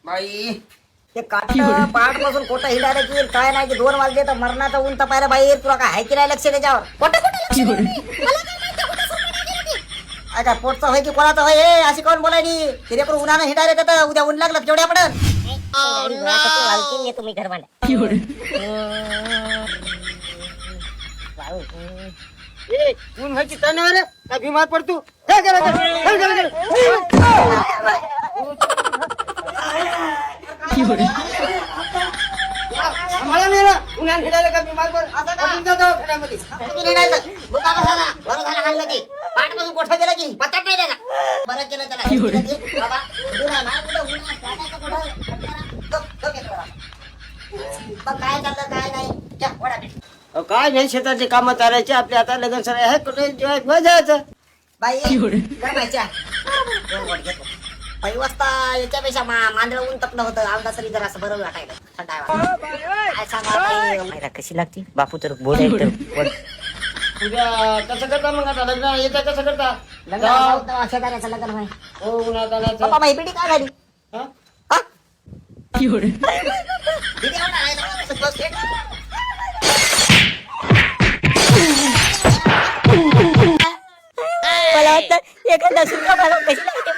बाई ते काट पाठ पासून कोटा हिंडायला की काय नाही की 2 वाजले तर मरणाचा ऊन तपायला बाहेर तुला काय आहे की नाही लक्ष त्याच्यावर कोटा लक्ष देत नाही. मला काय माहिती कुठं सोडून गेली ती. अच्छा पोटचा होय की कोणाचा होय हे अशी कोण बोलायनी तिथे करून उन्हानं हिंडायला तर उद्या ऊन लागलं केवढ्या पडन तुम्ही घर ऊन व्हायची तणावर काय बिमार पडतो मला नाही ना उन्हात हिंडायला का बिमार पड आता आपण जातो खेड्यामध्ये पाठ पासून कोठा गेला की पत्ता नाही त्याला बरं केलं त्याला बाबा काय चाललं काय नाही काय नाही शेताची कामं करायची आपले आता लग्न सर आहे कुठे जायचं बाई करायच्या 5 वाजता याच्यापेक्षा मांदळ ऊन तपलं होतं आमदा तरी जरा असं बरं वाटायला थंडा काय सांगा कशी लागती बापू तर बोलायचं उद्या कसं करता मग आता लग्न येतं कसं करता शेताऱ्याचं लग्न होय हो उन्हात आणायचं पप्पा माझी पिढी काय झाली हा? मला वाटतं एखादा सुद्धा मला कशी लागते